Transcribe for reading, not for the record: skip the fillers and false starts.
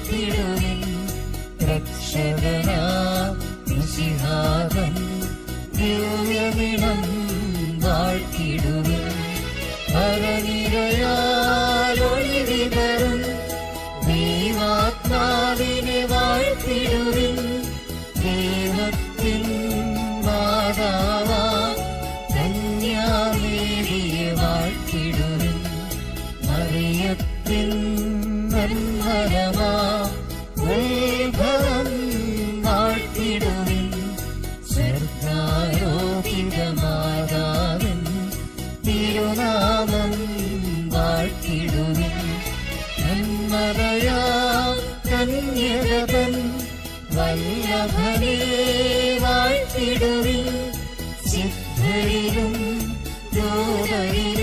വാഴ്ത്തിടുവിൻ. രക്ഷകനാം മിശിഹാതൻ ദിവ്യമിണം വാഴ്ത്തിടുവിൻ. പരനിരയാലൊളിവിതറും ദൈവാത്മാവിനെ വാഴ്ത്തിടുവിൻ. ദൈവത്തിൻ മാതാവാ കന്യാമേരിയെ വാഴ്ത്തിടുവിൻ. മറിയത്തിൻ നിർമ്മലമാ ഉത്ഭവം വാഴ്ത്തിടുവിൻ. സ്വർഗാരോപിത മാതാവിൻ തിരുനാമം വാഴ്ത്തിടുവിൻ. നന്മതയാ കന്യകതൻ വല്ലഭനെ വാഴ്ത്തിടുവിൻ. സിദ്ധരിലും ദൂതരിലും